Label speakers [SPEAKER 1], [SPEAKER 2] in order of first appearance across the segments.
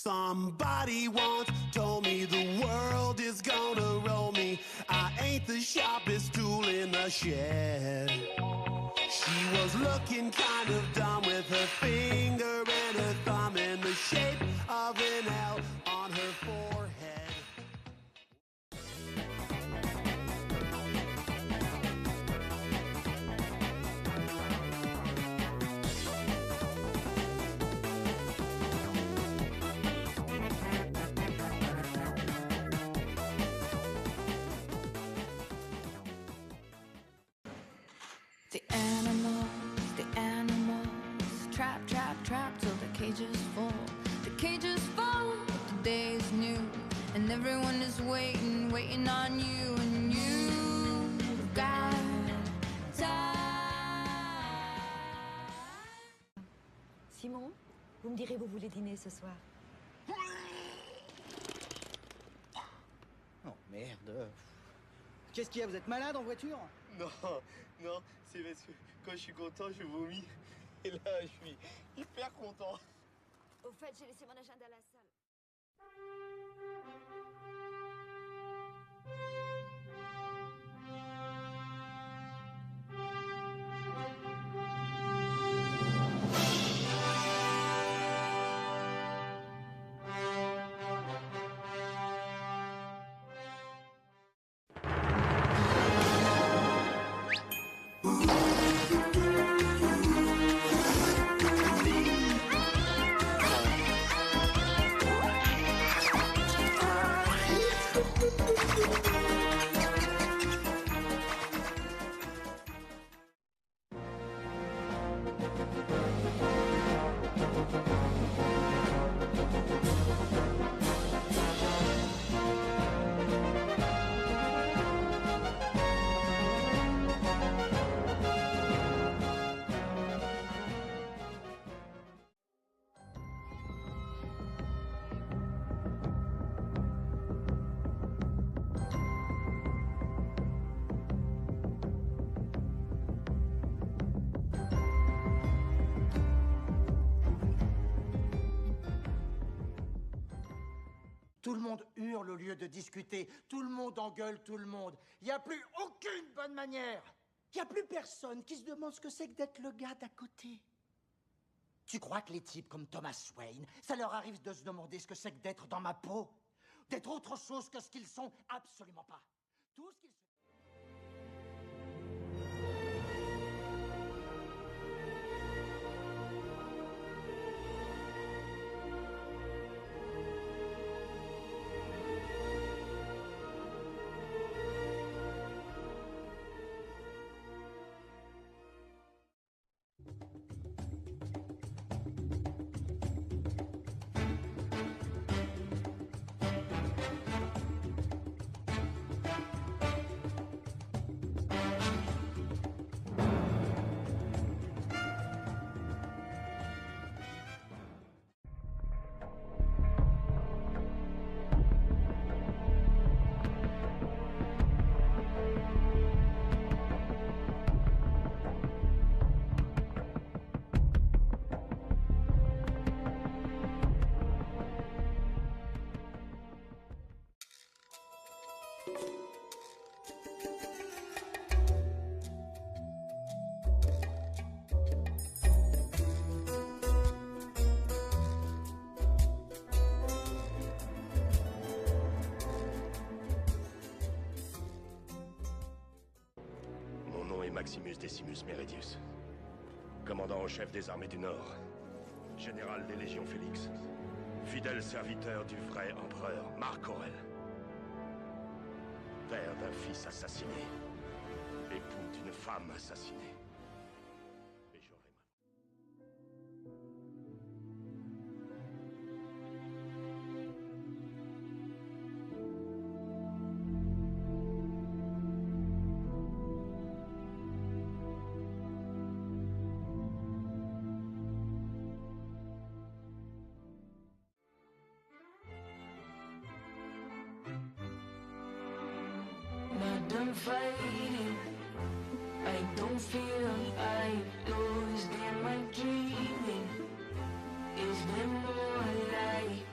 [SPEAKER 1] Somebody once told me the world is gonna roll me. I ain't the sharpest tool in the shed. She was looking kind of dumb with her finger and her thumb in the shape of an L on her forehead.
[SPEAKER 2] The animals, trap, trap, trap till the cages fall. The cages fall, the day is new, and everyone is waiting, waiting on you, and you've got time.
[SPEAKER 3] Simon, vous me direz où vous voulez dîner ce soir?
[SPEAKER 4] Oh merde. Qu'est-ce qu'il y a? Vous êtes malade en voiture?
[SPEAKER 5] Non, non, c'est parce que quand je suis content, je vomis. Et là, je suis hyper content.
[SPEAKER 3] Au fait, j'ai laissé mon agenda à la salle.
[SPEAKER 6] Tout le monde hurle au lieu de discuter. Tout le monde engueule tout le monde. Il n'y a plus aucune bonne manière. Il n'y a plus personne qui se demande ce que c'est que d'être le gars d'à côté. Tu crois que les types comme Thomas Wayne, ça leur arrive de se demander ce que c'est que d'être dans ma peau? D'être autre chose que ce qu'ils sont? Absolument pas. Tout ce qu'ils sont...
[SPEAKER 7] Maximus Decimus Meridius, commandant en chef des armées du Nord, général des légions Félix, fidèle serviteur du vrai empereur Marc Aurèle, père d'un fils assassiné, époux d'une femme assassinée. Et j'aurai
[SPEAKER 2] done fighting. I don't feel I lost in my dreaming. Is there more like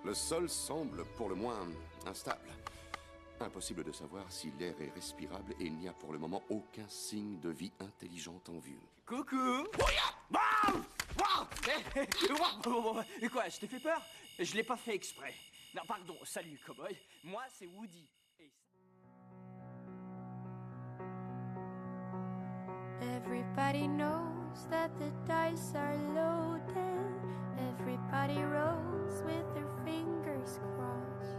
[SPEAKER 8] Le sol semble pour le moins instable. Impossible de savoir si l'air est respirable et il n'y a pour le moment aucun signe de vie intelligente en vue.
[SPEAKER 9] Coucou. Quoi, je t'ai fait peur? Je l'ai pas fait exprès. Non, pardon, salut, cowboy. Moi, c'est Woody.
[SPEAKER 2] Everybody knows that the dice are loaded. Everybody rolls with their fingers crossed.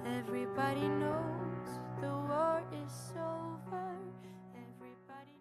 [SPEAKER 2] Everybody knows the war is over. Everybody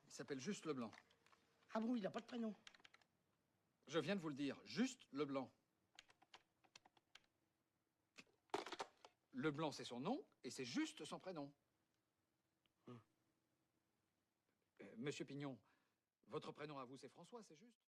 [SPEAKER 10] Il s'appelle Juste Leblanc.
[SPEAKER 6] Ah bon, il n'a pas de prénom?
[SPEAKER 10] Je viens de vous le dire, Juste Leblanc. Leblanc, c'est son nom, et c'est juste son prénom. Monsieur Pignon, votre prénom à vous, c'est François, c'est juste?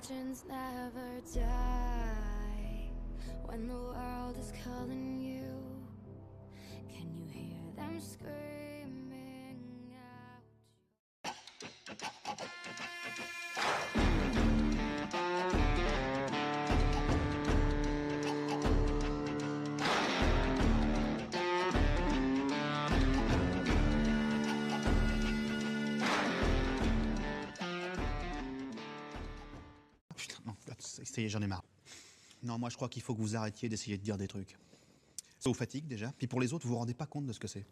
[SPEAKER 2] Legends never die when the world is calling you. Can you hear them screaming out?
[SPEAKER 11] Putain, non, ça y est, j'en ai marre. Non, moi je crois qu'il faut que vous arrêtiez d'essayer de dire des trucs. Ça vous fatigue déjà, puis pour les autres, vous vous rendez pas compte de ce que c'est.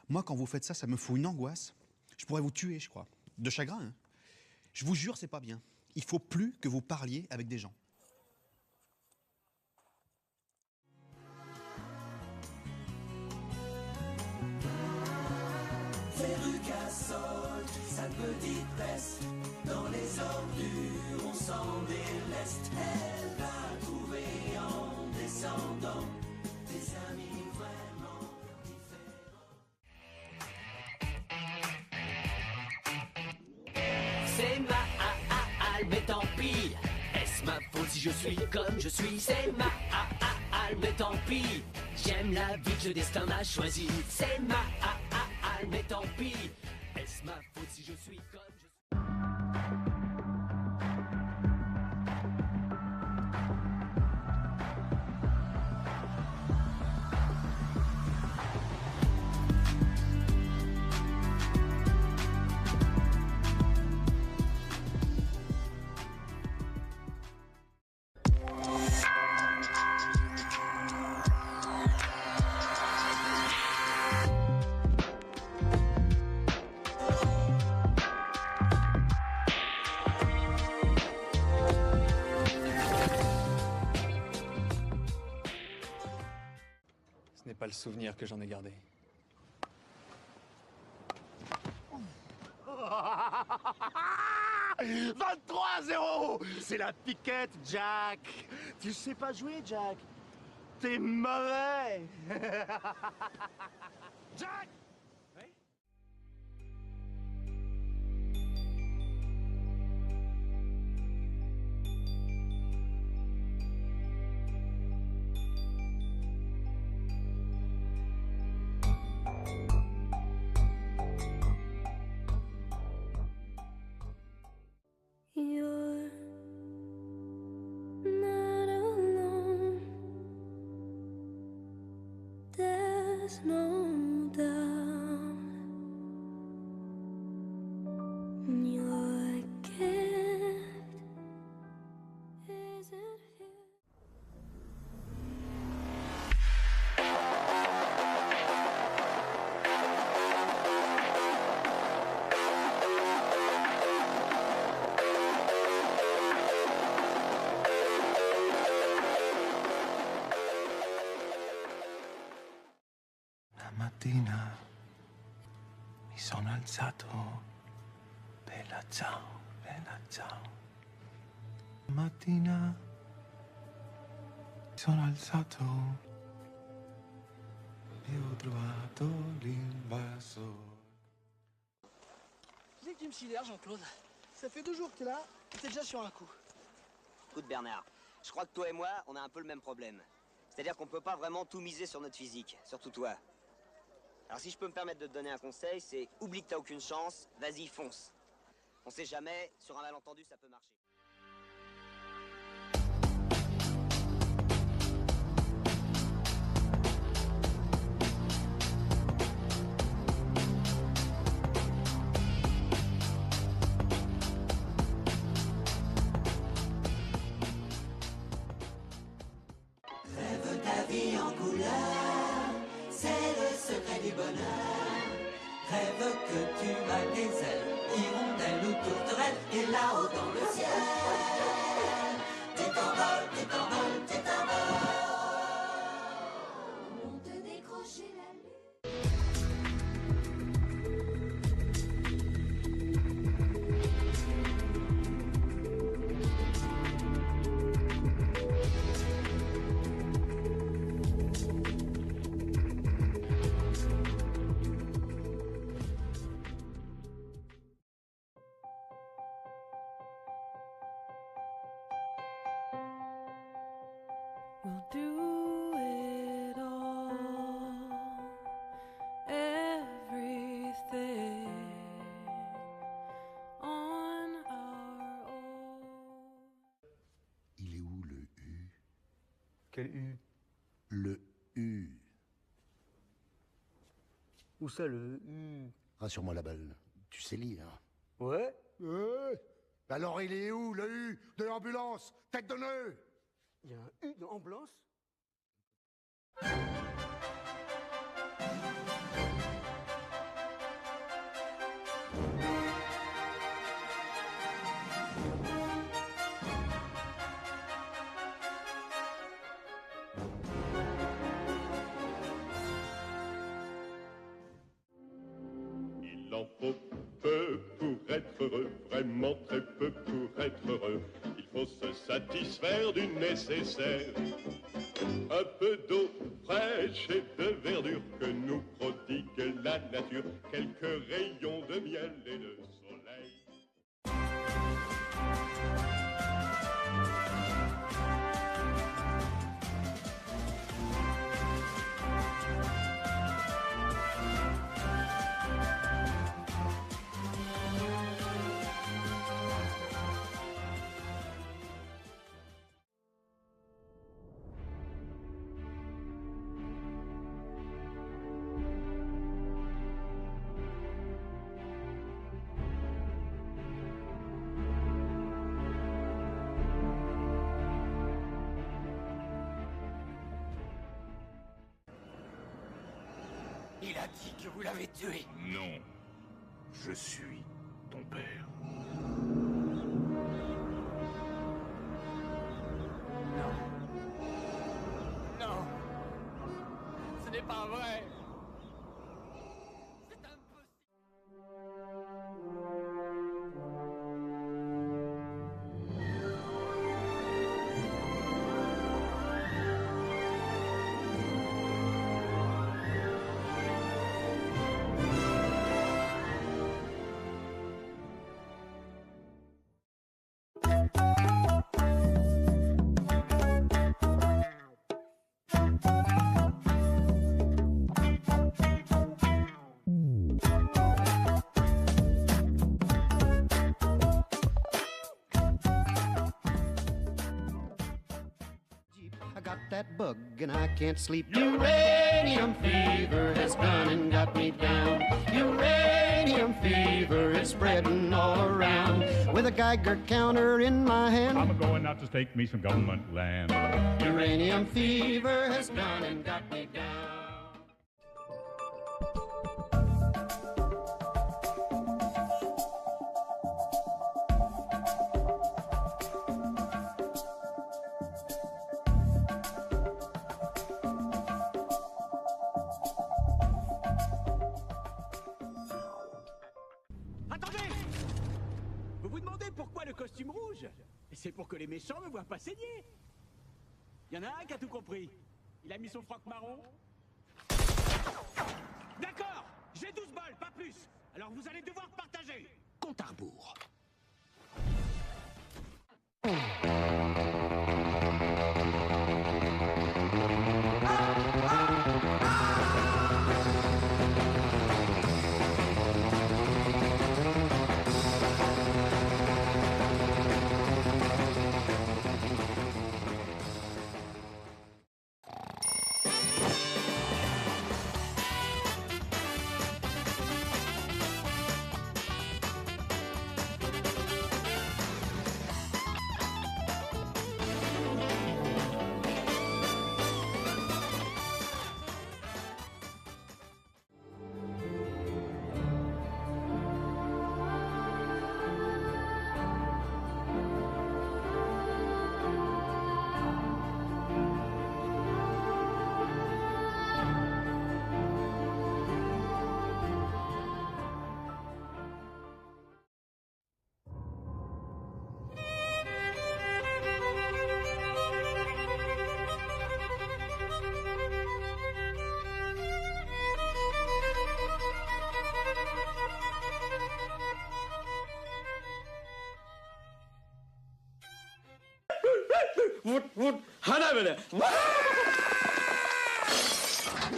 [SPEAKER 11] Moi, quand vous faites ça, ça me fout une angoisse. Je pourrais vous tuer, je crois. De chagrin, hein. Je vous jure, c'est pas bien. Il faut plus que vous parliez avec des gens.
[SPEAKER 1] Ferrucasol, sa petite peste. Dans les ordures, on s'en déleste. Elle va trouver en descendant des amis vraiment différents.
[SPEAKER 12] C'est mal, mais tant pis. Est-ce ma faute si je suis comme je suis? C'est mal, mais tant pis. J'aime la vie que le destin m'a choisi. C'est mal, mais tant pis. Est-ce ma faute si je suis comme je suis?
[SPEAKER 10] Ce n'est pas le souvenir que j'en ai gardé. «
[SPEAKER 5] 23-0 ! C'est la piquette, Jack. Tu sais pas jouer, Jack. t'es mauvais.
[SPEAKER 13] Jack!
[SPEAKER 2] You're not alone. There's no doubt. Your gift isn't here.
[SPEAKER 14] La mattina mi sono alzato, bella ciao, bella ciao. La mattina mi sono alzato e ho trovato l'invasore.
[SPEAKER 4] Tu sais que tu me sidères, Jean-Claude. Ça fait 2 jours que t'es là, et t'es déjà sur un coup.
[SPEAKER 15] Écoute Bernard, je crois que toi et moi, on a un peu le même problème. C'est-à-dire qu'on peut pas vraiment tout miser sur notre physique, surtout toi. Alors si je peux me permettre de te donner un conseil, c'est oublie que t'as aucune chance, vas-y fonce. On sait jamais, sur un malentendu ça peut marcher.
[SPEAKER 12] Rêve ta vie en couleur, c'est le secret du bonheur. Rêve que tu as des ailes, hirondelles ou tourterelles, et là-haut dans le ciel, tu t'envoles, tu t'envoles, tu t'envoles.
[SPEAKER 2] On te décrocher la lune. We'll do it all, everything on our own.
[SPEAKER 16] Il est où le U?
[SPEAKER 5] Quel U?
[SPEAKER 16] Le U.
[SPEAKER 5] Où ça le U?
[SPEAKER 16] Rassure-moi la balle. Tu sais lire.
[SPEAKER 5] Ouais.
[SPEAKER 16] Alors il est où le U de l'ambulance? Tête de nœud!
[SPEAKER 5] Il y a un U dans ambulance?
[SPEAKER 7] Il en faut peu pour être heureux, vraiment très peu pour être heureux. Il faut se satisfaire du nécessaire. Un peu d'eau fraîche et de verdure que nous prodigue la nature. Quelques rayons de miel et de soleil.
[SPEAKER 12] Il a dit que vous l'avez tué.
[SPEAKER 17] Non, je suis ton père.
[SPEAKER 12] Non. Ce n'est pas vrai. C'est impossible.
[SPEAKER 13] that bug and I can't sleep. Uranium fever has gone and got me down. Uranium fever is spreading all around. With a Geiger counter in my hand,
[SPEAKER 18] I'm going out to stake me some government land.
[SPEAKER 13] Uranium fever has gone and got me down.
[SPEAKER 9] Vous vous demandez pourquoi le costume rouge? C'est pour que les méchants me voient pas saigner. Y en a un qui a tout compris. Il a mis son froc marron. D'accord, j'ai 12 balles, pas plus. Alors vous allez devoir partager. Compte à rebours.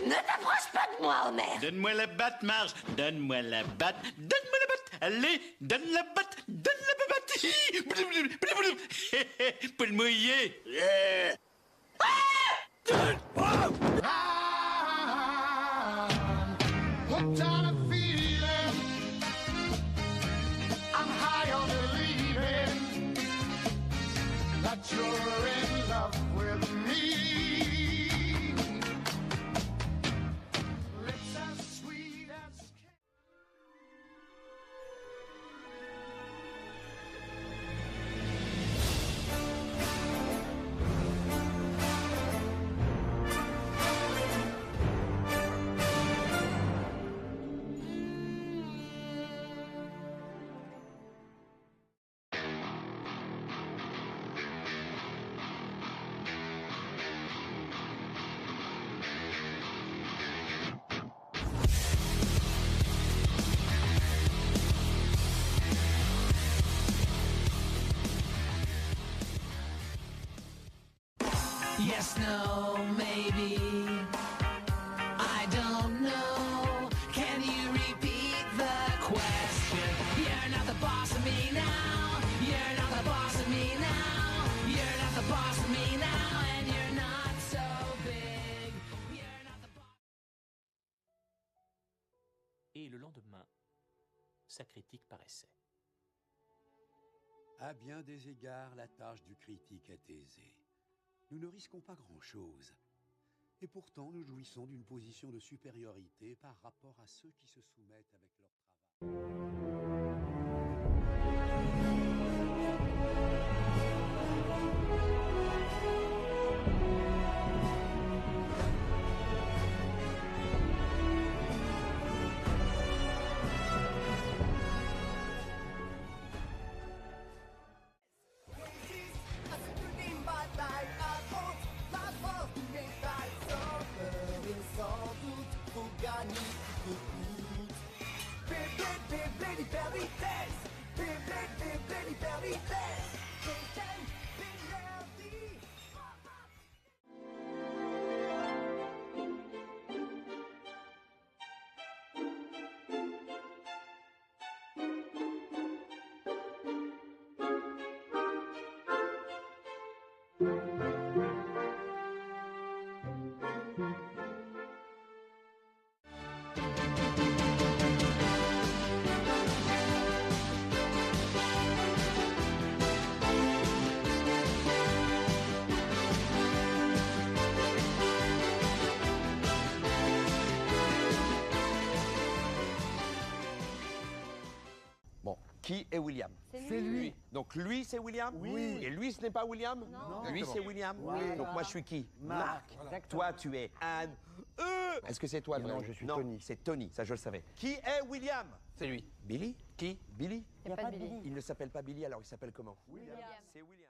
[SPEAKER 12] Ne t'approche pas de moi, Homer.
[SPEAKER 19] Donne-moi la batte, Marge. Donne-moi la batte. Donne-moi la batte. Allez, donne la batte. Donne la batte. Pour le mouiller.
[SPEAKER 1] Hooked on a feeling. I'm high on believing that you're in love with me. Lips as sweet as
[SPEAKER 12] Yes, no, maybe. I don't know. Can you repeat the question? You're not the boss of me now. You're not the boss of me now. You're not the boss of me now. And you're not so big. You're not the boss.
[SPEAKER 20] Et le lendemain, sa critique paraissait.
[SPEAKER 21] À bien des égards, la tâche du critique est aisée. Nous ne risquons pas grand-chose. Et pourtant, nous jouissons d'une position de supériorité par rapport à ceux qui se soumettent avec leur travail.
[SPEAKER 3] Qui est William?
[SPEAKER 4] C'est lui.
[SPEAKER 3] Donc lui, c'est William?
[SPEAKER 4] Oui.
[SPEAKER 3] Et lui, ce n'est pas William?
[SPEAKER 4] Non.
[SPEAKER 3] Lui, c'est William?
[SPEAKER 4] Oui.
[SPEAKER 3] Donc moi, je suis qui?
[SPEAKER 4] Marc.
[SPEAKER 3] Toi, tu es Anne. Est-ce que c'est toi le vrai?
[SPEAKER 4] Non, je suis Tony.
[SPEAKER 3] C'est Tony, ça je le savais. Qui est William? C'est lui. Billy? Qui? Billy?
[SPEAKER 2] Il n'y a pas de Billy.
[SPEAKER 3] Il ne s'appelle pas Billy, alors il s'appelle comment?
[SPEAKER 2] William.
[SPEAKER 3] C'est William.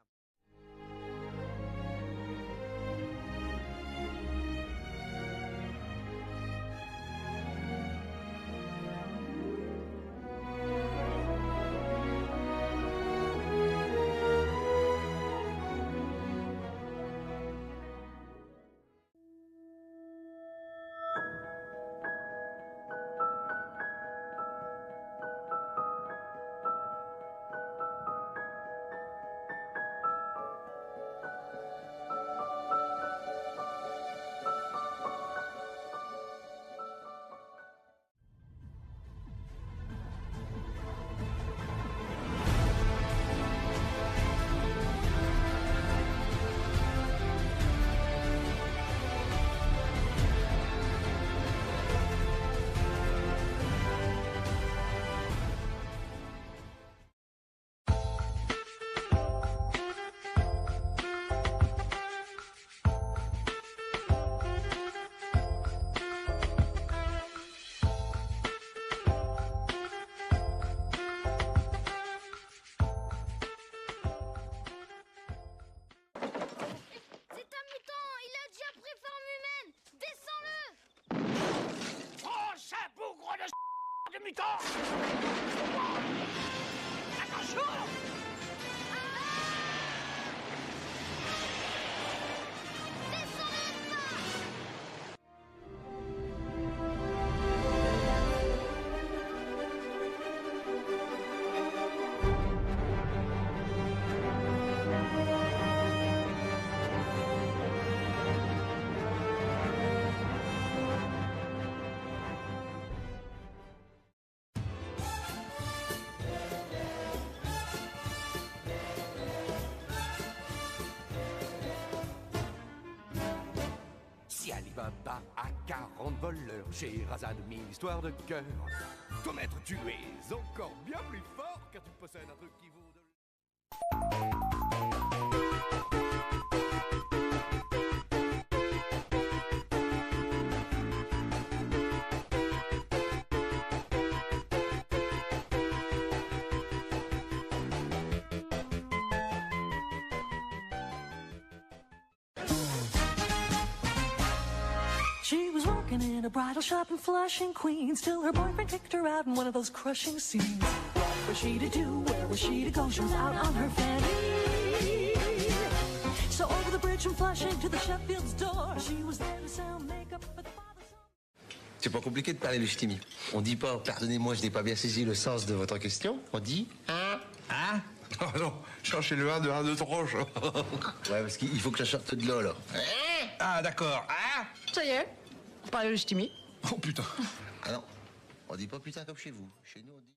[SPEAKER 22] Si Alibaba a 40 voleurs, Scheherazade 1000 histoires de cœur. Toi maître, tu es encore bien plus fort car tu possèdes un truc qui vaut de...
[SPEAKER 23] She was working in a bridal shop in Flushing, Queens, till her boyfriend kicked her out in one of those crushing scenes. What was she to do? Where was she to go? She was out on her fanny. So over the bridge from Flushing to the Sheffield's door, she was there to sell makeup for the father's son.
[SPEAKER 24] C'est pas compliqué de parler le ch'timi. On dit pas, pardonnez-moi, je n'ai pas bien saisi le sens de votre question. On dit, hein?
[SPEAKER 14] Oh non, cherchez le 1 de 1 de tronche.
[SPEAKER 24] Ouais, parce qu'il faut que ça sorte de là, là.
[SPEAKER 14] Ah, d'accord. Ah,
[SPEAKER 23] Ça y est, on parle le ch'timi.
[SPEAKER 14] oh putain.
[SPEAKER 24] Ah non, on dit pas putain comme chez vous. Chez nous, on dit...